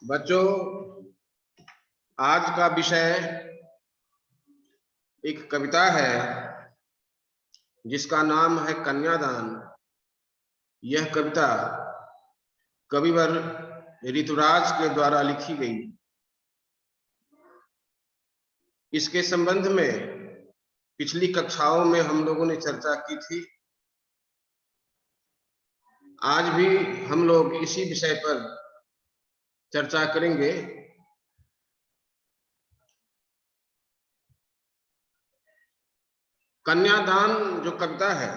बच्चों, आज का विषय एक कविता है जिसका नाम है कन्यादान। यह कविता कविवर ऋतुराज के द्वारा लिखी गई। इसके संबंध में पिछली कक्षाओं में हम लोगों ने चर्चा की थी। आज भी हम लोग इसी विषय पर चर्चा करेंगे। कन्यादान जो कविता है,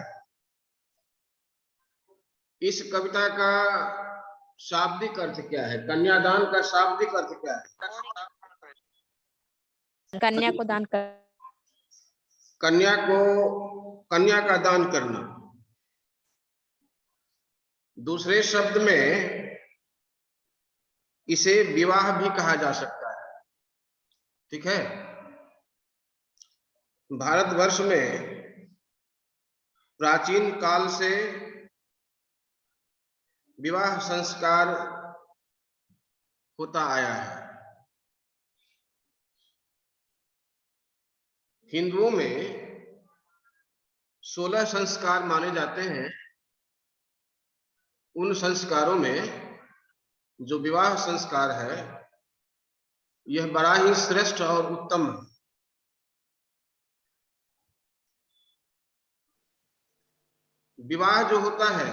इस कविता का शाब्दिक अर्थ क्या है? कन्यादान का शाब्दिक अर्थ क्या है? कन्या को दान कर, कन्या का दान करना। दूसरे शब्द में इसे विवाह भी कहा जा सकता है। ठीक है। भारतवर्ष में प्राचीन काल से विवाह संस्कार होता आया है। हिंदुओं में 16 संस्कार माने जाते हैं। उन संस्कारों में जो विवाह संस्कार है, यह बड़ा ही श्रेष्ठ और उत्तम है। विवाह जो होता है,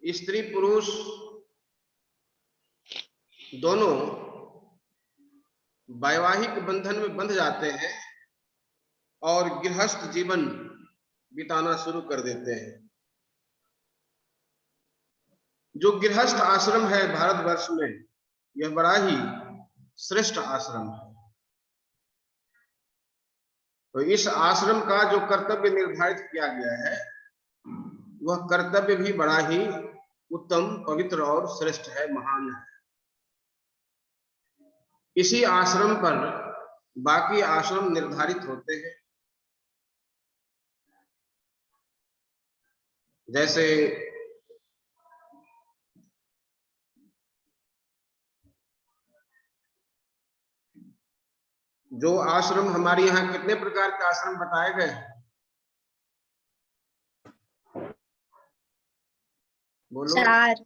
स्त्री पुरुष दोनों वैवाहिक बंधन में बंध जाते हैं और गृहस्थ जीवन बिताना शुरू कर देते हैं। जो गृहस्थ आश्रम है भारतवर्ष में, यह बड़ा ही श्रेष्ठ आश्रम है। तो इस आश्रम का जो कर्तव्य निर्धारित किया गया है, वह कर्तव्य भी बड़ा ही उत्तम, पवित्र और श्रेष्ठ है, महान है। इसी आश्रम पर बाकी आश्रम निर्धारित होते हैं। जैसे जो आश्रम हमारे यहाँ, कितने प्रकार के आश्रम बताए गए हैं? बोलो। 4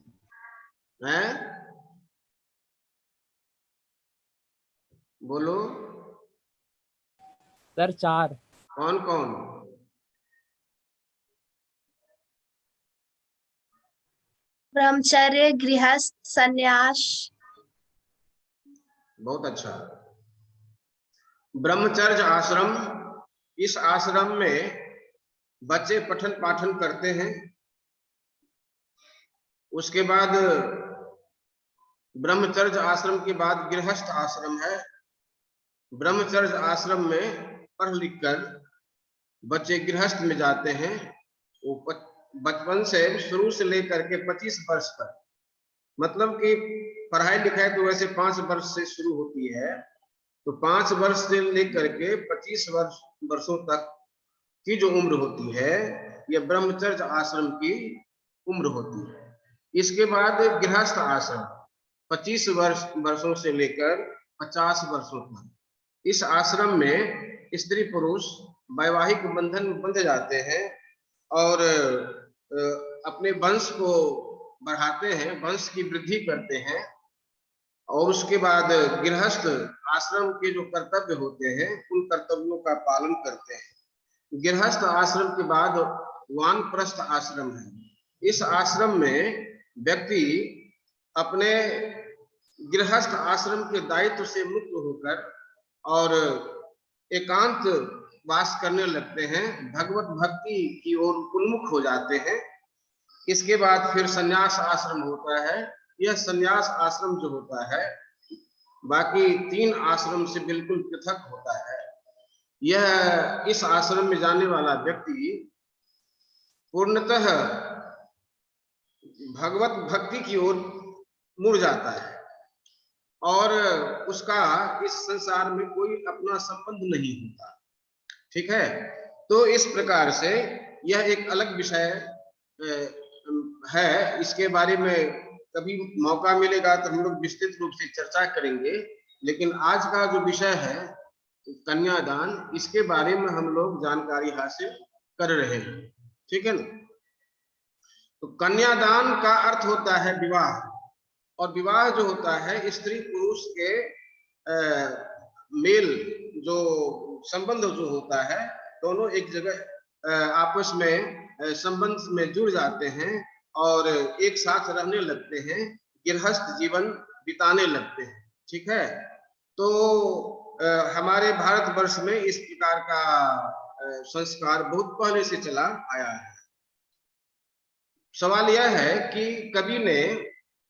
हैं? बोलो सर। 4। कौन कौन? ब्रह्मचर्य, गृहस्थ, संन्यास। बहुत अच्छा। ब्रह्मचर्य आश्रम, इस आश्रम में बच्चे पठन पाठन करते हैं। उसके बाद ब्रह्मचर्य आश्रम के बाद गृहस्थ आश्रम है। ब्रह्मचर्य आश्रम में पढ़ लिख कर बच्चे गृहस्थ में जाते हैं। वो बचपन से, शुरू से लेकर के 25 वर्ष तक, मतलब कि पढ़ाई लिखाई तो वैसे 5 वर्ष से शुरू होती है, तो 5 वर्ष से लेकर के 25 वर्षों तक की जो उम्र होती है, यह ब्रह्मचर्य आश्रम की उम्र होती है। इसके बाद गृहस्थ आश्रम 25 वर्षों से लेकर 50 वर्षों तक। इस आश्रम में स्त्री पुरुष वैवाहिक बंधन में बंध जाते हैं और अपने वंश को बढ़ाते हैं, वंश की वृद्धि करते हैं। और उसके बाद गृहस्थ आश्रम के जो कर्तव्य होते हैं, उन कर्तव्यों का पालन करते हैं। गृहस्थ आश्रम के बाद वानप्रस्थ आश्रम है। इस आश्रम में व्यक्ति अपने गृहस्थ आश्रम के दायित्व से मुक्त होकर और एकांत वास करने लगते हैं, भगवत भक्ति की ओर उन्मुख हो जाते हैं। इसके बाद फिर संन्यास आश्रम होता है। यह संन्यास आश्रम जो होता है, बाकी 3 आश्रम से बिल्कुल पृथक होता है। यह इस आश्रम में जाने वाला व्यक्ति पूर्णतः भगवत भक्ति की ओर मुड़ जाता है और उसका इस संसार में कोई अपना संबंध नहीं होता। ठीक है। तो इस प्रकार से यह एक अलग विषय है। इसके बारे में कभी मौका मिलेगा तो हम लोग विस्तृत रूप से चर्चा करेंगे, लेकिन आज का जो विषय है कन्यादान, इसके बारे में हम लोग जानकारी हासिल कर रहे हैं। ठीक है ना। तो कन्यादान का अर्थ होता है विवाह, और विवाह जो होता है स्त्री पुरुष के मेल जो संबंध जो होता है, दोनों एक जगह आपस में संबंध में जुड़ जाते हैं और एक साथ रहने लगते हैं, गृहस्थ जीवन बिताने लगते हैं। ठीक है। तो हमारे भारतवर्ष में इस प्रकार का संस्कार बहुत पहले से चला आया है। सवाल यह है कि कवि ने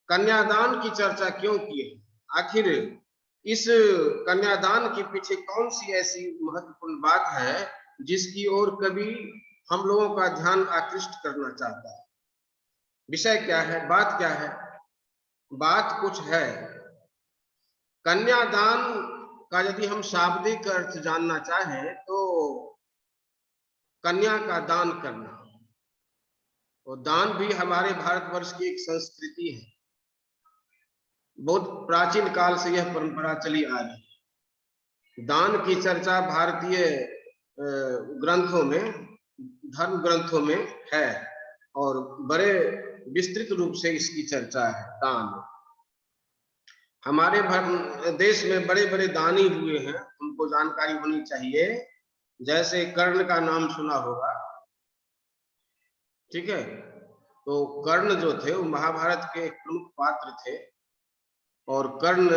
कन्यादान की चर्चा क्यों की है? आखिर इस कन्यादान के पीछे कौन सी ऐसी महत्वपूर्ण बात है जिसकी ओर कवि हम लोगों का ध्यान आकृष्ट करना चाहता है? विषय क्या है, बात क्या है? बात कुछ है। कन्यादान का यदि हम शाब्दिक अर्थ जानना चाहें तो कन्या का दान करना, और दान भी हमारे भारतवर्ष की एक संस्कृति है। बहुत प्राचीन काल से यह परंपरा चली आ रही है। दान की चर्चा भारतीय ग्रंथों में, धर्म ग्रंथों में है, और बड़े विस्तृत रूप से इसकी चर्चा है। दान हमारे देश में बड़े बड़े दानी हुए हैं, उनको जानकारी होनी चाहिए। जैसे कर्ण का नाम सुना होगा। ठीक है। तो कर्ण जो थे वो महाभारत के एक प्रमुख पात्र थे, और कर्ण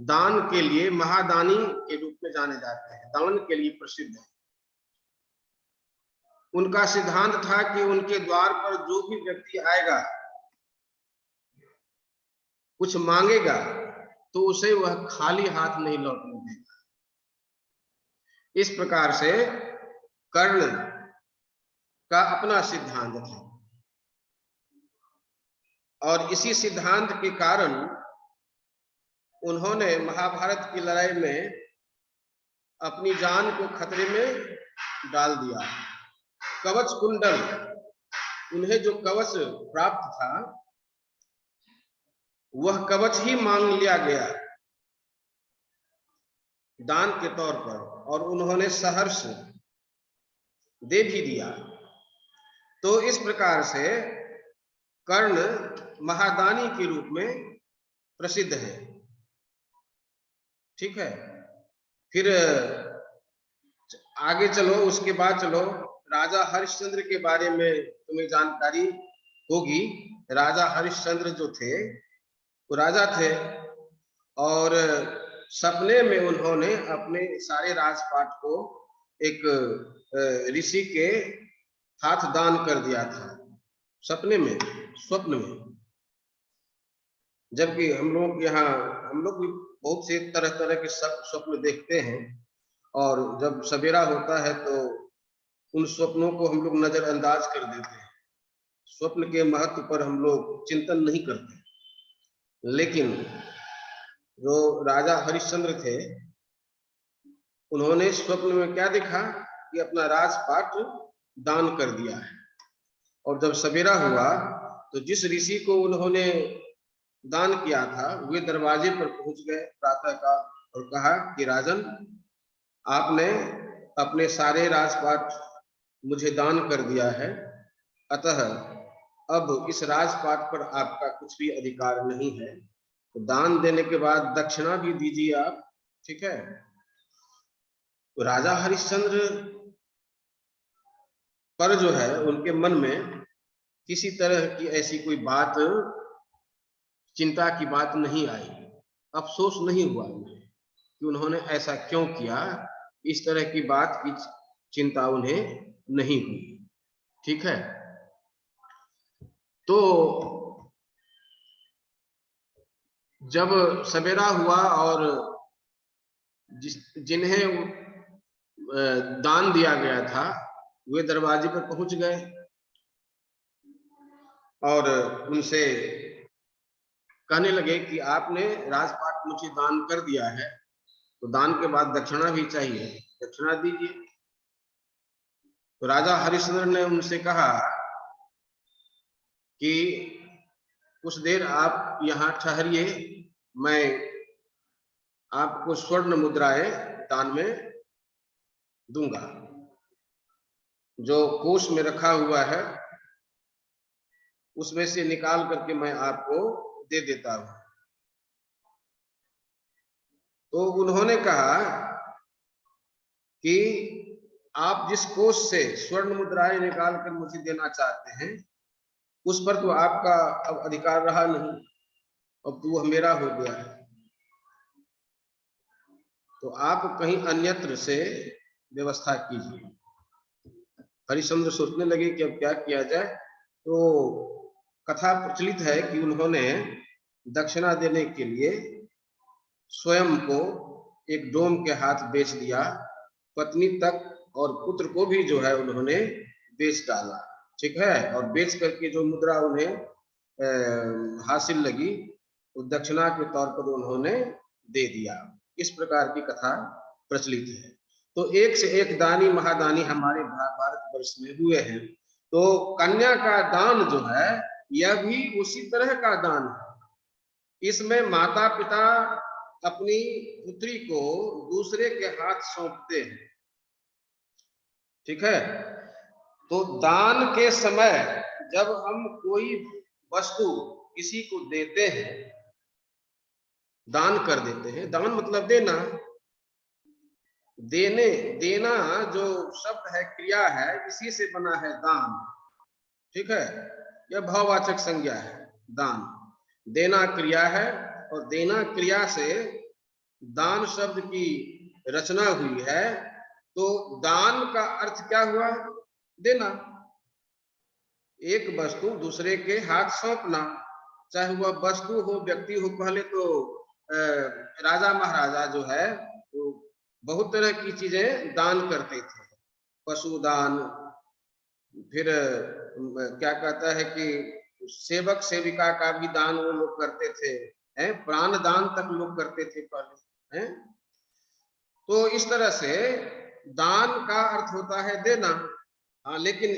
दान के लिए महादानी के रूप में जाने जाते हैं, दान के लिए प्रसिद्ध है। उनका सिद्धांत था कि उनके द्वार पर जो भी व्यक्ति आएगा, कुछ मांगेगा, तो उसे वह खाली हाथ नहीं लौटने देगा। इस प्रकार से कर्ण का अपना सिद्धांत था, और इसी सिद्धांत के कारण उन्होंने महाभारत की लड़ाई में अपनी जान को खतरे में डाल दिया। कवच कुंडल, उन्हें जो कवच प्राप्त था वह कवच ही मांग लिया गया दान के तौर पर, और उन्होंने सहर्ष दे भी दिया। तो इस प्रकार से कर्ण महादानी के रूप में प्रसिद्ध है। ठीक है। फिर आगे चलो, उसके बाद चलो, राजा हरिश्चंद्र के बारे में तुम्हें जानकारी होगी। राजा हरिश्चंद्र जो थे वो राजा थे, और सपने में उन्होंने अपने सारे राजपाट को एक ऋषि के हाथ दान कर दिया था। सपने में, स्वप्न में। जबकि हम लोग यहाँ, हम लोग भी बहुत से तरह तरह के स्वप्न देखते हैं, और जब सवेरा होता है तो उन स्वप्नों को हम लोग नजरअंदाज कर देते हैं। स्वप्न के महत्व पर हम लोग चिंतन नहीं करते। लेकिन जो राजा हरिश्चंद्र थे, उन्होंने स्वप्न में क्या देखा कि अपना राजपाट दान कर दिया है। और जब सवेरा हुआ तो जिस ऋषि को उन्होंने दान किया था वे दरवाजे पर पहुंच गए प्रातः काल, और कहा कि राजन, आपने अपने सारे राजपाट मुझे दान कर दिया है, अतः अब इस राजपाट पर आपका कुछ भी अधिकार नहीं है, तो दान देने के बाद दक्षिणा भी दीजिए आप। ठीक है। तो राजा हरिश्चंद्र पर जो है उनके मन में किसी तरह की ऐसी कोई बात, चिंता की बात नहीं आई, अफसोस नहीं हुआ उन्हें कि उन्होंने ऐसा क्यों किया। इस तरह की बात की चिंता उन्हें नहीं हुई। ठीक है। तो जब सवेरा हुआ और जिन्हें दान दिया गया था वे दरवाजे पर पहुंच गए और उनसे कहने लगे कि आपने राजपाट मुझे दान कर दिया है, तो दान के बाद दक्षिणा भी चाहिए, दक्षिणा दीजिए। तो राजा हरिश्चंद्र ने उनसे कहा कि कुछ देर आप यहाँ ठहरिए, मैं आपको स्वर्ण मुद्राएं दान में दूंगा। जो कोष में रखा हुआ है उसमें से निकाल करके मैं आपको दे देता हूं। तो उन्होंने कहा कि आप जिस कोष से स्वर्ण मुद्राएं निकाल कर मुझे देना चाहते हैं उस पर तो आपका अब अधिकार रहा नहीं, अब तो वह मेरा हो गया है। तो आप कहीं अन्यत्र से व्यवस्था कीजिए। हरिश्चंद्र सोचने लगे कि अब क्या किया जाए। तो कथा प्रचलित है कि उन्होंने दक्षिणा देने के लिए स्वयं को एक डोम के हाथ बेच दिया, पत्नी तक और पुत्र को भी जो है उन्होंने बेच डाला, ठीक है। और बेच करके जो मुद्रा उन्हें हासिल लगी वो दक्षिणा के तौर पर उन्होंने दे दिया। इस प्रकार की कथा प्रचलित है। तो एक से एक दानी महादानी हमारे भारतवर्ष में हुए हैं। तो कन्या का दान जो है यह भी उसी तरह का दान है। इसमें माता पिता अपनी पुत्री को दूसरे के हाथ सौंपते हैं, ठीक है। तो दान के समय जब हम कोई वस्तु किसी को देते हैं, दान कर देते हैं, दान मतलब देना, देना जो शब्द है, क्रिया है, इसी से बना है दान, ठीक है। यह भाववाचक संज्ञा है। दान देना क्रिया है और देना क्रिया से दान शब्द की रचना हुई है। तो दान का अर्थ क्या हुआ? देना। एक वस्तु दूसरे के हाथ सौंपना, चाहे वह वस्तु हो व्यक्ति हो। पहले तो राजा महाराजा जो है वो बहुत तरह की चीजें दान करते थे, पशु दान, फिर क्या कहता है कि सेवक सेविका का भी दान वो लोग करते थे, हैं, प्राण दान तक लोग करते थे पहले, हैं। तो इस तरह से दान का अर्थ होता है देना। हाँ, लेकिन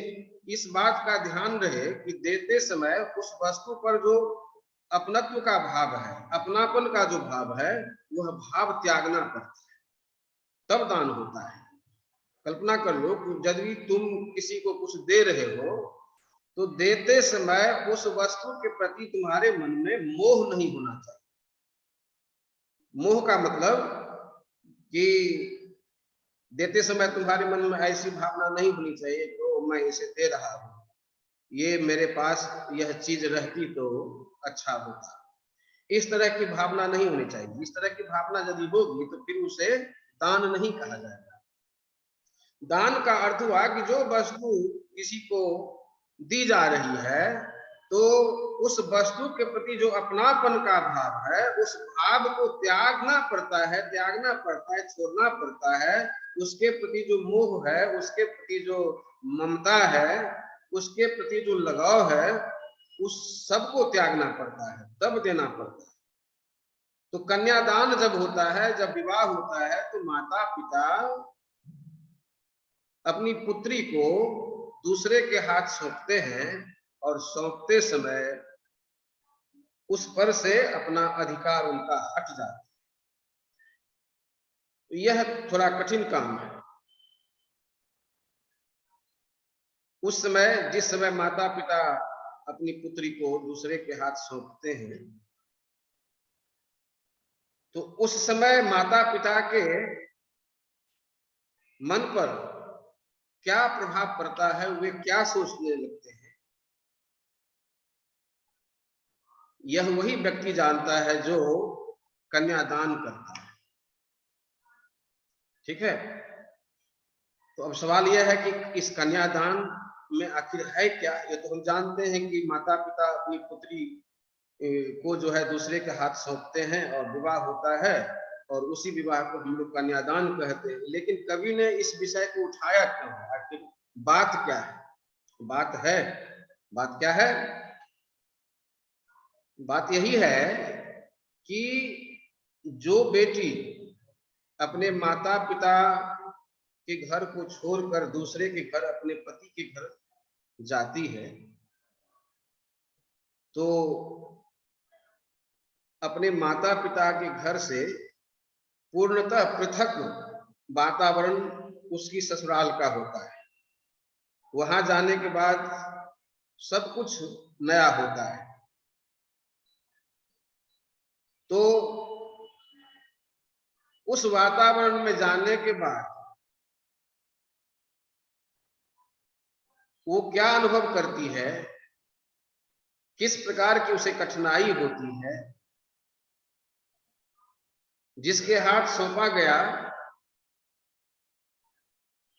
इस बात का ध्यान रहे कि देते समय उस वस्तु पर जो अपनत्व का भाव है, अपनापन का जो भाव है, वह भाव त्यागना पड़ता है, तब दान होता है। कल्पना कर लो कि यदि तुम किसी को कुछ दे रहे हो तो देते समय उस वस्तु के प्रति तुम्हारे मन में मोह नहीं होना चाहिए। मोह का मतलब कि देते समय तुम्हारे मन में ऐसी भावना नहीं होनी चाहिए तो मैं इसे दे रहा हूं, ये मेरे पास यह चीज रहती तो अच्छा होता। इस तरह की भावना नहीं होनी चाहिए। इस तरह की भावना यदि होगी तो फिर उसे दान नहीं कहा जाएगा। दान का अर्थ हुआ कि जो वस्तु किसी को दी जा रही है तो उस वस्तु के प्रति जो अपनापन का भाव है, उस भाव को त्यागना पड़ता है, छोड़ना पड़ता है। उसके प्रति जो मोह है, उसके प्रति जो ममता है, उसके प्रति जो लगाव है, उस सब को त्यागना पड़ता है, तब देना पड़ता है। तो कन्यादान जब होता है, जब विवाह होता है, तो माता पिता अपनी पुत्री को दूसरे के हाथ सौंपते हैं और सौंपते समय उस पर से अपना अधिकार उनका हट जाता है। तो यह थोड़ा कठिन काम है। उस समय, जिस समय माता पिता अपनी पुत्री को दूसरे के हाथ सौंपते हैं, तो उस समय माता पिता के मन पर क्या प्रभाव पड़ता है, वे क्या सोचने लगते हैं, यह वही व्यक्ति जानता है जो कन्यादान करता है, ठीक है। तो अब सवाल यह है कि इस कन्यादान में आखिर है क्या। ये तो हम जानते हैं कि माता पिता अपनी पुत्री को जो है दूसरे के हाथ सौंपते हैं और विवाह होता है, और उसी विवाह को हम लोग कन्यादान कहते हैं। लेकिन कवि ने इस विषय को उठाया क्यों है? आखिर बात क्या है? बात क्या है? बात यही है कि जो बेटी अपने माता पिता के घर को छोड़कर दूसरे के घर, अपने पति के घर जाती है, तो अपने माता पिता के घर से पूर्णतः पृथक वातावरण उसकी ससुराल का होता है। वहां जाने के बाद सब कुछ नया होता है। तो उस वातावरण में जाने के बाद वो क्या अनुभव करती है, किस प्रकार की उसे कठिनाई होती है, जिसके हाथ सौंपा गया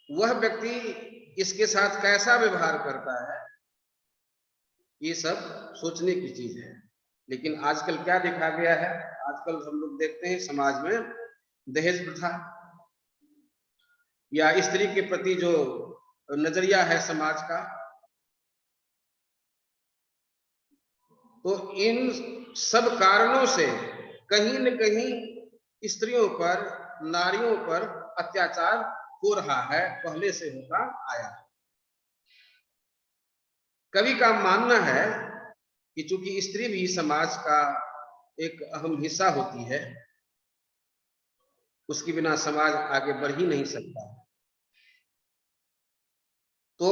वह व्यक्ति इसके साथ कैसा व्यवहार करता है, ये सब सोचने की चीज है। लेकिन आजकल क्या देखा गया है, आजकल हम लोग देखते हैं समाज में दहेज प्रथा या स्त्री के प्रति जो नजरिया है समाज का, तो इन सब कारणों से कहीं न कहीं स्त्रियों पर, नारियों पर अत्याचार हो रहा है, पहले से होता आया है। कवि का मानना है कि चूंकि स्त्री भी समाज का एक अहम हिस्सा होती है, उसके बिना समाज आगे बढ़ ही नहीं सकता। तो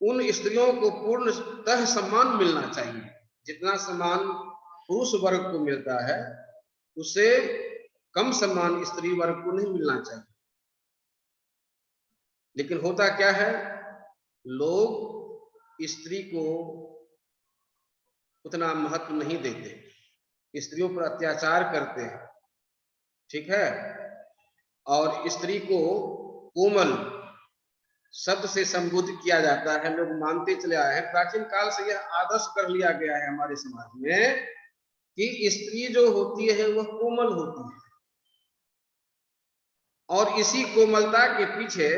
उन स्त्रियों को पूर्णतः सम्मान मिलना चाहिए। जितना सम्मान पुरुष वर्ग को मिलता है उससे कम सम्मान स्त्री वर्ग को नहीं मिलना चाहिए। लेकिन होता क्या है, लोग स्त्री को उतना महत्व नहीं देते, स्त्रियों पर अत्याचार करते हैं, ठीक है। और स्त्री को कोमल शब्द से संबोधित किया जाता है, लोग मानते चले आए हैं। प्राचीन काल से यह आदर्श कर लिया गया है हमारे समाज में कि स्त्री जो होती है वह कोमल होती है, और इसी कोमलता के पीछे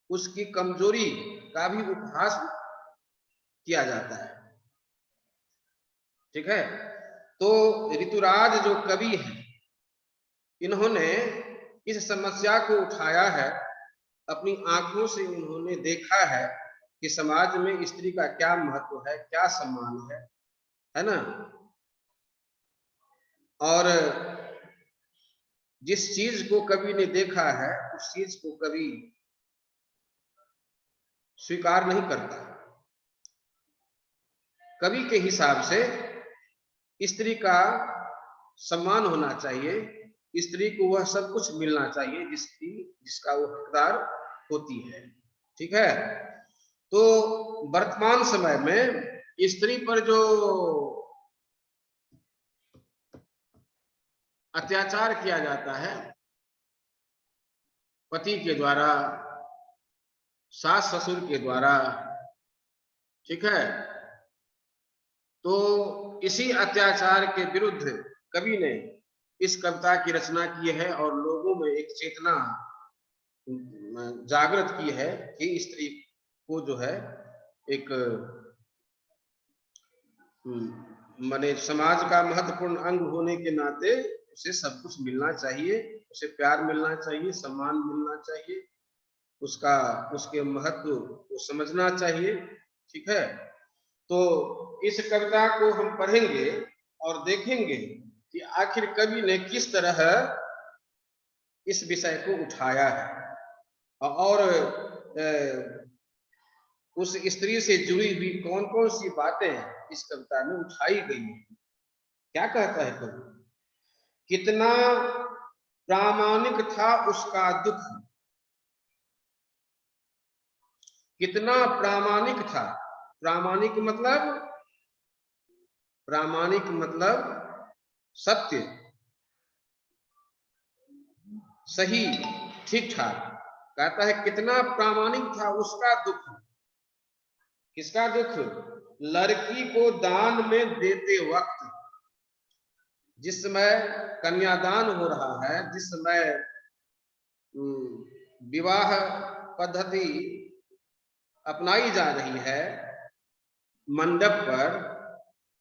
उसकी कमजोरी का भी उपहास किया जाता है, ठीक है। तो ऋतुराज जो कवि हैं, इन्होंने इस समस्या को उठाया है, अपनी आंखों से उन्होंने देखा है कि समाज में स्त्री का क्या महत्व है, क्या सम्मान है ना। और जिस चीज को कवि ने देखा है उस चीज को कवि स्वीकार नहीं करता। कवि के हिसाब से स्त्री का सम्मान होना चाहिए, स्त्री को वह सब कुछ मिलना चाहिए जिसका वो हकदार होती है, ठीक है। तो वर्तमान समय में स्त्री पर जो अत्याचार किया जाता है पति के द्वारा, सास ससुर के द्वारा, ठीक है, तो इसी अत्याचार के विरुद्ध कवि ने इस कविता की रचना की है और लोगों में एक चेतना जागृत की है कि स्त्री को जो है एक माने समाज का महत्वपूर्ण अंग होने के नाते उसे सब कुछ मिलना चाहिए, उसे प्यार मिलना चाहिए, सम्मान मिलना चाहिए, उसके महत्व को समझना चाहिए, ठीक है। तो इस कविता को हम पढ़ेंगे और देखेंगे कि आखिर कवि ने किस तरह इस विषय को उठाया है और उस स्त्री से जुड़ी हुई कौन कौन सी बातें इस कविता में उठाई गई है। क्या कहता है कवि, कितना प्रामाणिक था उसका दुख, कितना प्रामाणिक था। प्रामाणिक मतलब सत्य, सही, ठीक ठाक। कहता है कितना प्रामाणिक था उसका दुख। किसका दुख? लड़की को दान में देते वक्त, जिस समय कन्यादान हो रहा है, जिस समय विवाह पद्धति अपनाई जा रही है मंडप पर,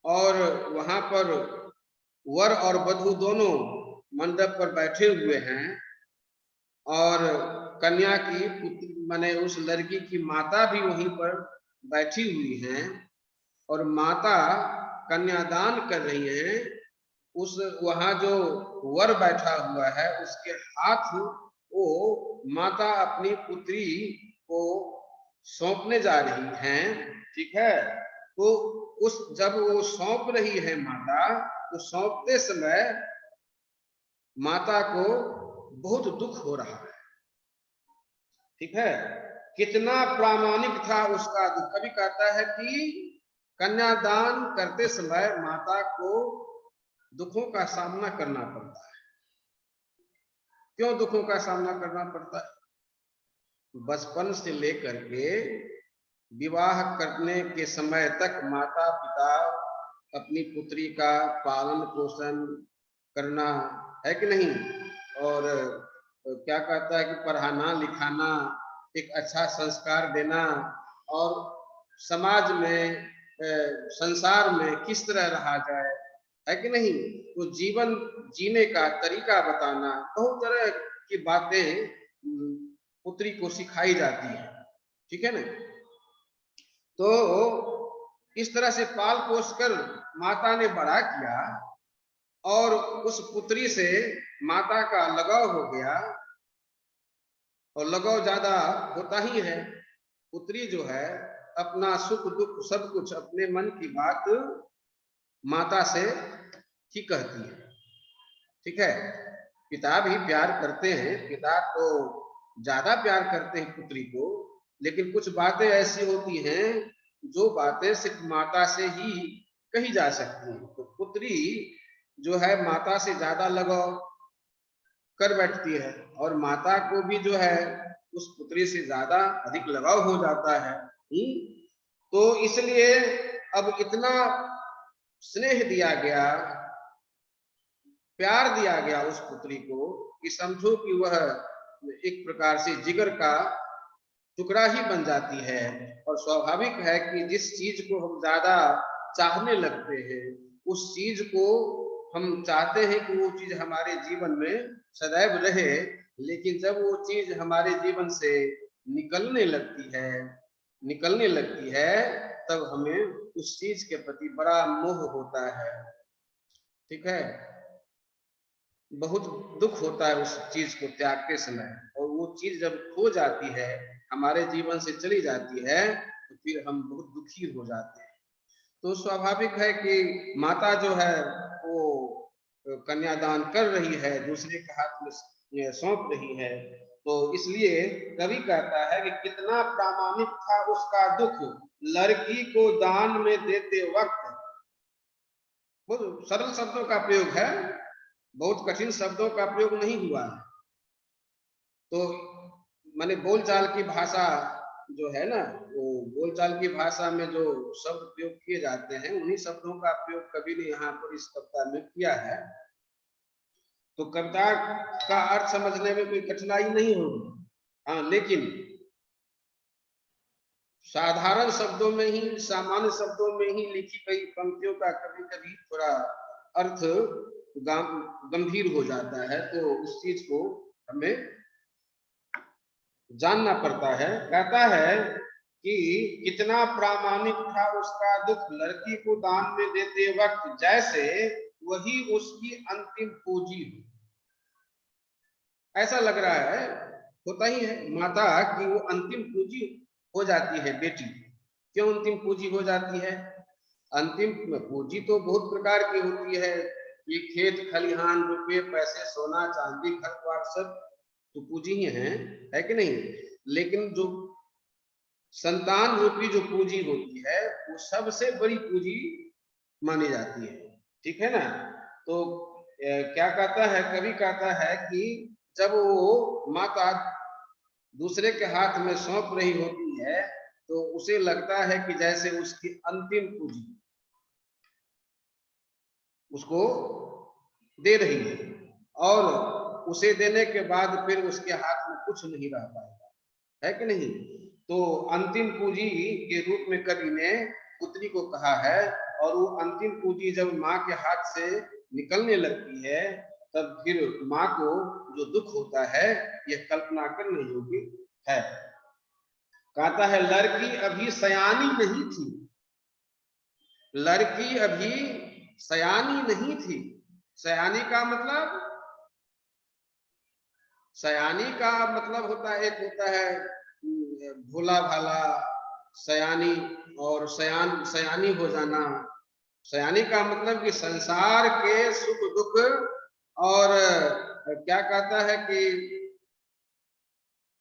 और वहां पर वर और वधू दोनों मंडप पर बैठे हुए हैं, और कन्या की पुत्री माने उस लड़की की माता भी वहीं पर बैठी हुई हैं, और माता कन्यादान कर रही हैं, उस वहां जो वर बैठा हुआ है उसके हाथ वो माता अपनी पुत्री को सौंपने जा रही हैं, ठीक है। तो उस जब वो सौंप रही है माता, तो सौंपते समय माता को बहुत दुख हो रहा है, ठीक है। कितना प्रामाणिक था उसका दुख। कभी कहता है कि कन्यादान करते समय माता को दुखों का सामना करना पड़ता है। क्यों दुखों का सामना करना पड़ता है? बचपन से लेकर के विवाह करने के समय तक माता पिता अपनी पुत्री का पालन पोषण करना है कि नहीं, और क्या कहता है कि पढ़ाना लिखाना, एक अच्छा संस्कार देना, और समाज में संसार में किस तरह रहा जाए, है कि नहीं, तो जीवन जीने का तरीका बताना, बहुत तरह की बातें पुत्री को सिखाई जाती है, ठीक है ना। तो इस तरह से पाल पोस कर माता ने बड़ा किया, और उस पुत्री से माता का लगाव हो गया, और लगाव ज्यादा होता ही है। पुत्री जो है अपना सुख दुख सब कुछ, अपने मन की बात माता से ही कहती है, ठीक है। पिता भी प्यार करते हैं, पिता तो ज्यादा प्यार करते हैं पुत्री को, लेकिन कुछ बातें ऐसी होती हैं जो बातें सिर्फ माता से ही कही जा सकती हैं। तो पुत्री जो है माता से ज्यादा लगाव कर बैठती है, और माता को भी जो है उस पुत्री से ज्यादा अधिक लगाव हो जाता है। तो इसलिए अब इतना स्नेह दिया गया, प्यार दिया गया उस पुत्री को, कि समझो कि वह एक प्रकार से जिगर का टुकड़ा ही बन जाती है। और स्वाभाविक है कि जिस चीज को हम ज्यादा चाहने लगते हैं, उस चीज को हम चाहते हैं कि वो चीज हमारे जीवन में सदैव रहे, लेकिन जब वो चीज हमारे जीवन से निकलने लगती है तब हमें उस चीज के प्रति बड़ा मोह होता है, ठीक है। बहुत दुख होता है उस चीज को त्यागते समय, और वो चीज जब खो जाती है, हमारे जीवन से चली जाती है, तो फिर हम बहुत दुखी हो जाते हैं। तो स्वाभाविक है कि माता जो है वो कन्यादान कर रही है, दूसरे के हाथ में सौंप रही है। तो इसलिए कवि कहता है कि कितना प्रामाणिक था उसका दुख, लड़की को दान में देते वक्त। बहुत सरल शब्दों का प्रयोग है, बहुत कठिन शब्दों का प्रयोग नहीं हुआ है। तो माने बोलचाल की भाषा जो है ना, वो बोलचाल की भाषा में जो शब्द प्रयोग किए जाते हैं, उन्हीं शब्दों का प्रयोग कवि ने यहाँ पर इस कविता में किया है। तो कविता का अर्थ समझने में कोई कठिनाई नहीं होगी, हाँ, लेकिन साधारण शब्दों में ही, सामान्य शब्दों में ही लिखी गई पंक्तियों का कभी कभी थोड़ा अर्थ गंभीर हो जाता है, तो उस चीज को हमें जानना पड़ता है। कहता है कि कितना प्रामाणिक था उसका दुख, लड़की को दान में देते वक्त जैसे वही उसकी अंतिम पूंजी हो। ऐसा लग रहा है, होता ही है माता की वो अंतिम पूंजी हो जाती है बेटी। क्यों अंतिम पूंजी हो जाती है? अंतिम पूंजी तो बहुत प्रकार की होती है, ये खेत खलिहान रुपये पैसे सोना चांदी घर द्वार सब तो पूंजी ही है कि नहीं। लेकिन जो संतान रूपी जो पूंजी होती है वो सबसे बड़ी पूंजी मानी जाती है, ठीक है ना। तो क्या कहता है कवि, कहता है कि जब वो माता दूसरे के हाथ में सौंप रही होती है, तो उसे लगता है कि जैसे उसकी अंतिम पूंजी उसको दे रही है, और उसे देने के बाद फिर उसके हाथ में कुछ नहीं रह पाएगा, है कि नहीं। तो अंतिम पूंजी के रूप में कवि ने पुत्री को कहा है, और वो अंतिम पूंजी जब माँ के हाथ से निकलने लगती है, तब फिर माँ को जो दुख होता है यह कल्पना करने योग्य है। कहता है लड़की अभी सयानी नहीं थी, लड़की अभी सयानी नहीं थी। सयानी का मतलब, सयानी का मतलब होता है, एक होता है भोला भाला सयानी, और सयानी हो जाना। सयानी का मतलब कि संसार के सुख दुख और क्या कहता है कि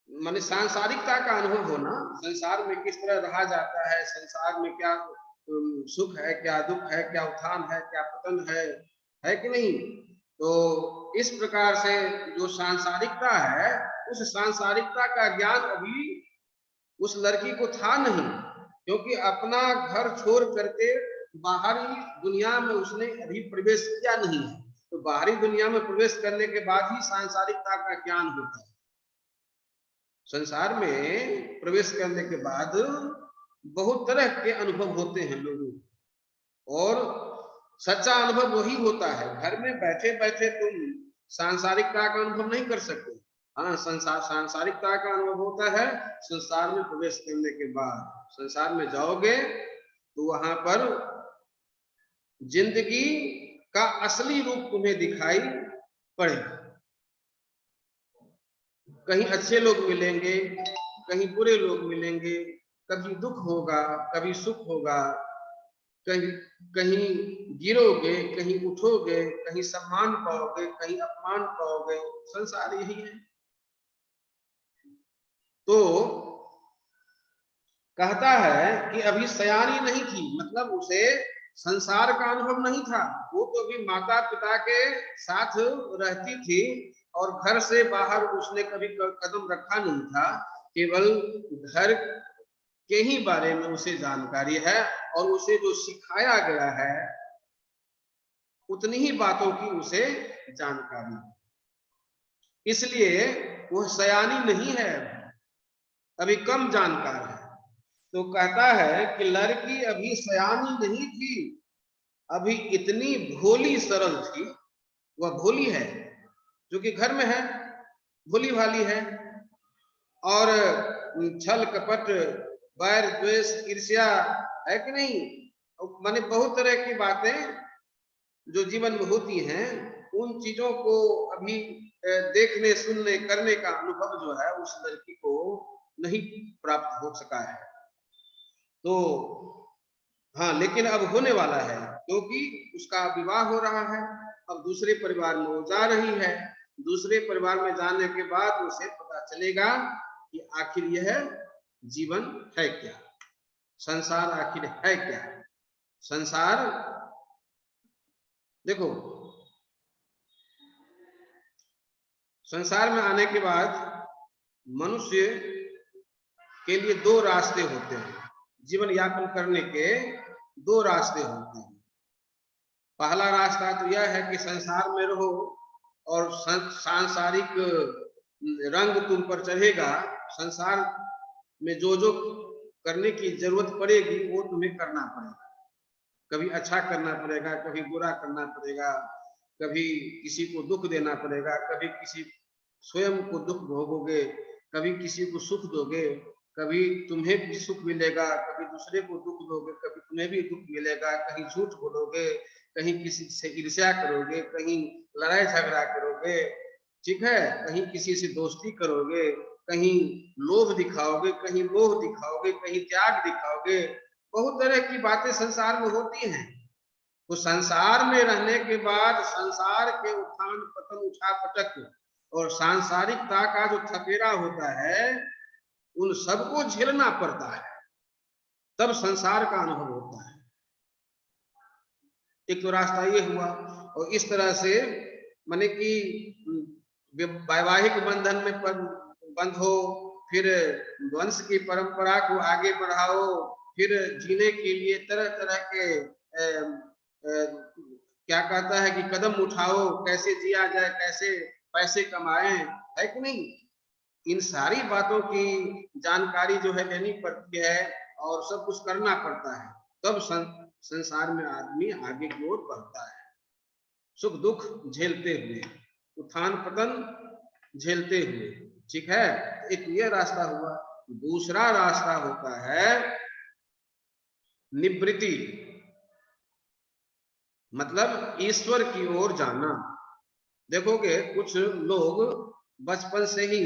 माने सांसारिकता का अनुभव होना, संसार में किस तरह रहा जाता है, संसार में क्या सुख है, क्या दुख है, क्या उत्थान है, क्या पतन है कि नहीं। तो इस प्रकार से जो सांसारिकता है, उस सांसारिकता का ज्ञान अभी उस लड़की को था नहीं, क्योंकि अपना घर छोड़ करके बाहरी दुनिया में उसने अभी प्रवेश किया नहीं है। तो बाहरी दुनिया में प्रवेश करने के बाद ही सांसारिकता का ज्ञान होता है। संसार में प्रवेश करने के बाद बहुत तरह के अनुभव होते हैं लोगों को, और सच्चा अनुभव वही होता है। घर में बैठे बैठे तुम सांसारिकता का अनुभव नहीं कर सकते। हाँ, सांसारिकता का अनुभव होता है संसार में प्रवेश करने के बाद। संसार में जाओगे तो वहां पर जिंदगी का असली रूप तुम्हें दिखाई पड़ेगा। कहीं अच्छे लोग मिलेंगे, कहीं बुरे लोग मिलेंगे, कभी दुख होगा, कभी सुख होगा, कहीं कहीं गिरोगे, कहीं उठोगे, कहीं सम्मान पाओगे, कहीं अपमान पाओगे। संसार यही है। तो कहता है कि अभी सयानी नहीं थी, मतलब उसे संसार का अनुभव नहीं था। वो तो अभी माता पिता के साथ रहती थी और घर से बाहर उसने कभी कदम रखा नहीं था। केवल घर के ही बारे में उसे जानकारी है, और उसे जो सिखाया गया है उतनी ही बातों की उसे जानकारी है। इसलिए वो सयानी नहीं है, अभी कम जानकार है। तो कहता है कि लड़की अभी सयानी नहीं थी, अभी इतनी भोली सरल थी। वह भोली है, जो कि घर में है, भोली भाली है, और छल कपट, बैर द्वेष ईर्ष्या है कि नहीं, माने बहुत तरह की बातें जो जीवन में होती हैं, उन चीजों को अभी देखने सुनने करने का अनुभव जो है उस लड़की को नहीं प्राप्त हो सका है। तो हाँ, लेकिन अब होने वाला है, क्योंकि उसका विवाह हो रहा है। अब दूसरे परिवार में वो जा रही है। दूसरे परिवार में जाने के बाद उसे पता चलेगा कि आखिर यह जीवन है क्या, संसार आखिर है क्या। संसार देखो, संसार में आने के बाद मनुष्य के लिए दो रास्ते होते हैं। जीवन यापन करने के दो रास्ते होते हैं। पहला रास्ता तो यह है कि संसार में रहो और सांसारिक रंग तुम पर चढ़ेगा। संसार में जो जो करने की जरूरत पड़ेगी वो तुम्हें करना पड़ेगा। कभी अच्छा करना पड़ेगा, कभी बुरा करना पड़ेगा, कभी किसी को दुख देना पड़ेगा, कभी किसी स्वयं को दुख भोगोगे, कभी किसी को सुख दोगे, कभी तुम्हें भी सुख मिलेगा, कभी दूसरे को दुख दोगे, कभी तुम्हें भी दुख मिलेगा। कहीं झूठ बोलोगे, कहीं किसी से ईर्ष्या करोगे, कहीं लड़ाई झगड़ा करोगे, ठीक है, कहीं किसी से दोस्ती करोगे, कहीं लोभ दिखाओगे, कहीं मोह दिखाओगे, कहीं त्याग दिखाओगे। बहुत तरह की बातें संसार में होती हैं। तो संसार में रहने के बाद संसार के उत्थान पतन उठा पटक और सांसारिकता का जो थपेड़ा होता है, उन सबको झेलना पड़ता है, तब संसार का अनुभव होता है। एक तो रास्ता ये हुआ, और इस तरह से माने कि वैवाहिक बंधन में बंधो, फिर वंश की परंपरा को आगे बढ़ाओ, फिर जीने के लिए तरह तरह के क्या कहता है कि कदम उठाओ, कैसे जिया जाए, कैसे पैसे कमाएं, है कि नहीं। इन सारी बातों की जानकारी जो है लेनी पड़ती है और सब कुछ करना पड़ता है, तब संसार में आदमी आगे की ओर बढ़ता है, सुख दुख झेलते हुए, उत्थान पतन झेलते हुए। ठीक है, एक ये रास्ता हुआ। दूसरा रास्ता होता है निवृत्ति। मतलब ईश्वर की ओर जाना। देखोगे कुछ लोग बचपन से ही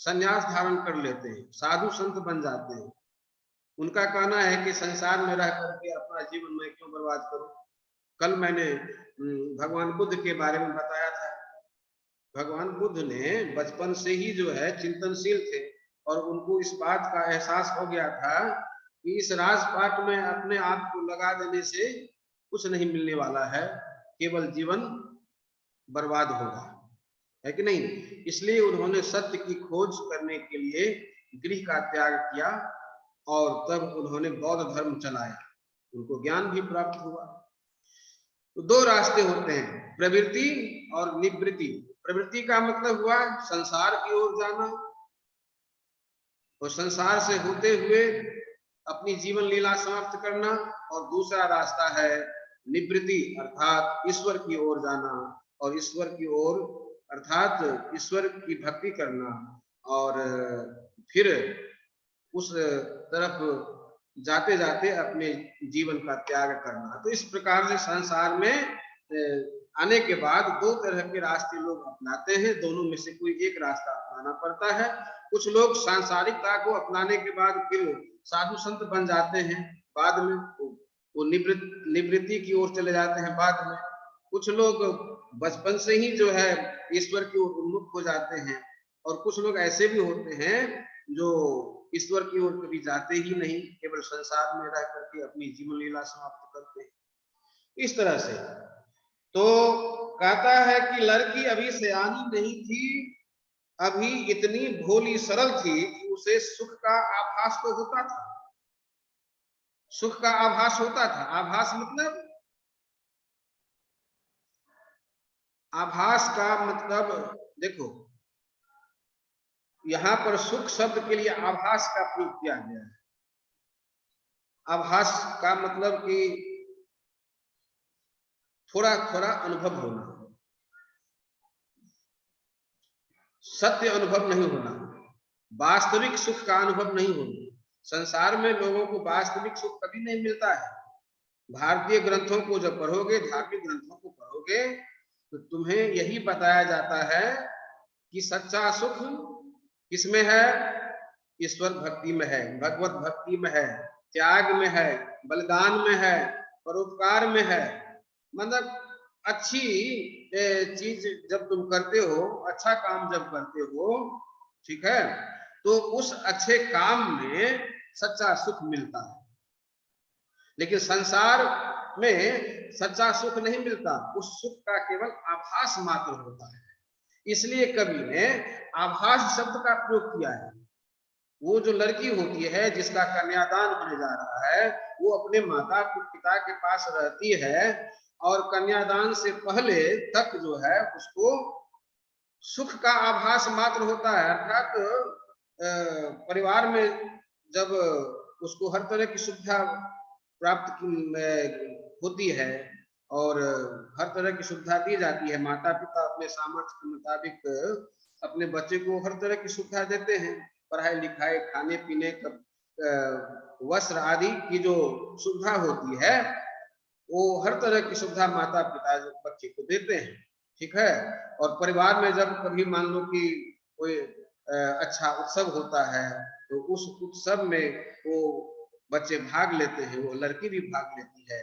संन्यास धारण कर लेते हैं, साधु संत बन जाते हैं। उनका कहना है कि संसार में रह करके अपना जीवन मैं क्यों बर्बाद करूं। कल मैंने भगवान बुद्ध के बारे में बताया था। भगवान बुद्ध ने बचपन से ही जो है चिंतनशील थे और उनको इस बात का एहसास हो गया था कि इस राजपाट में अपने आप को लगा देने से कुछ नहीं मिलने वाला है, केवल जीवन बर्बाद होगा, है कि नहीं। इसलिए उन्होंने सत्य की खोज करने के लिए गृह का त्याग किया और तब उन्होंने बौद्ध धर्म चलाया। उनको ज्ञान भी प्राप्त हुआ। तो दो रास्ते होते हैं, प्रवृत्ति और निवृत्ति। प्रवृत्ति का मतलब हुआ संसार की ओर जाना और संसार से होते हुए अपनी जीवन लीला समाप्त करना, और दूसरा रास्ता है निवृत्ति अर्थात ईश्वर की ओर जाना और ईश्वर की ओर अर्थात ईश्वर की भक्ति करना और फिर उस तरफ जाते जाते अपने जीवन का त्याग करना। तो इस प्रकार से संसार में आने के बाद दो तरह के रास्ते लोग अपनाते हैं, दोनों में से कोई एक रास्ता अपनाना पड़ता है। कुछ लोग सांसारिकता को अपनाने के बाद फिर साधु संत बन जाते हैं, बाद में वो निवृत्ति की ओर चले जाते हैं बाद में। कुछ लोग बचपन से ही जो है ईश्वर की ओर उन्मुख हो जाते हैं, और कुछ लोग ऐसे भी होते हैं जो ईश्वर की ओर कभी जाते ही नहीं, केवल संसार में रह करके अपनी जीवन लीला समाप्त करते हैं। इस तरह से तो कहता है कि लड़की अभी सयानी नहीं थी, अभी इतनी भोली सरल थी कि उसे सुख का आभास तो होता था। सुख का आभास होता था। आभास मतलब, आभास का मतलब देखो, यहां पर सुख शब्द के लिए आभास का प्रयोग किया गया है। आभास का मतलब कि थोड़ा थोड़ा अनुभव होना, सत्य अनुभव नहीं होना, वास्तविक सुख का अनुभव नहीं होना। संसार में लोगों को वास्तविक सुख कभी नहीं मिलता है। भारतीय ग्रंथों को जब पढ़ोगे, धार्मिक ग्रंथों को पढ़ोगे, तो तुम्हें यही बताया जाता है कि सच्चा सुख किसमें है? ईश्वर भक्ति में है, भगवत भक्ति में है, त्याग में है, बलिदान में है, परोपकार में है। मतलब अच्छी चीज जब तुम करते हो, अच्छा काम जब करते हो, ठीक है, तो उस अच्छे काम में सच्चा सुख मिलता है। लेकिन संसार में सच्चा सुख नहीं मिलता, उस सुख का केवल आभास मात्र होता है। इसलिए कवि ने आभास शब्द का प्रयोग किया है। वो जो लड़की होती है जिसका कन्यादान होने जा रहा है, वो अपने माता पिता के पास रहती है और कन्यादान से पहले तक जो है उसको सुख का आभास मात्र होता है। अर्थात परिवार में जब उसको हर तरह की सुविधा प्राप्त होती है और हर तरह की सुविधा दी जाती है, माता पिता अपने सामर्थ्य के मुताबिक अपने बच्चे को हर तरह की सुविधा देते हैं, पढ़ाई लिखाई, खाने पीने, वस्त्र आदि की जो सुविधा होती है, वो हर तरह की सुविधा माता पिता बच्चे को देते हैं, ठीक है। और परिवार में जब कभी मान लो कि कोई अच्छा उत्सव होता है, तो उस उत्सव में वो बच्चे भाग लेते हैं, वो लड़की भी भाग लेती है।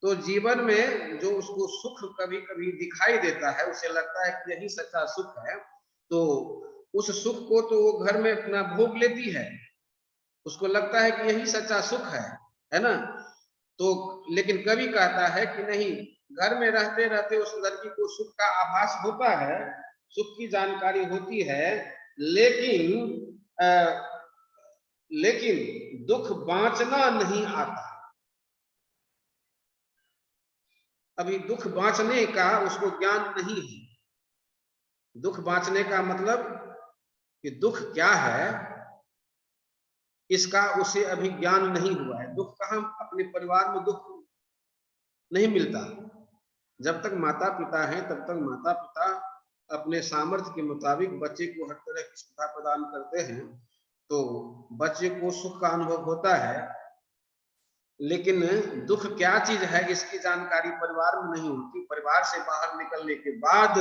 तो जीवन में जो उसको सुख कभी कभी दिखाई देता है, उसे लगता है कि यही सच्चा सुख है, तो उस सुख को तो वो घर में अपना भोग लेती है, उसको लगता है कि यही सच्चा सुख है ना। तो लेकिन कवि कहता है कि नहीं, घर में रहते रहते उस लड़की को सुख का आभास होता है, सुख की जानकारी होती है, लेकिन लेकिन दुख बांचना नहीं आता। अभी दुख बांचने का उसको ज्ञान नहीं है। दुख बांचने का मतलब कि दुख क्या है, इसका उसे अभी ज्ञान नहीं हुआ है। दुख कहाँ? अपने परिवार में दुख नहीं मिलता। जब तक माता पिता हैं तब तक माता पिता अपने सामर्थ्य के मुताबिक बच्चे को हर तरह की सुविधा प्रदान करते हैं, तो बच्चे को सुख का अनुभव होता है। लेकिन दुख क्या चीज है इसकी जानकारी परिवार में नहीं होती। परिवार से बाहर निकलने के बाद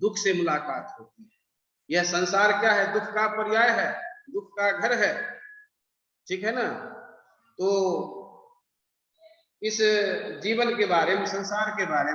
दुख से मुलाकात होती है। यह संसार क्या है? दुख का पर्याय है, दुख का घर है, ठीक है ना। तो इस जीवन के बारे में, संसार के बारे में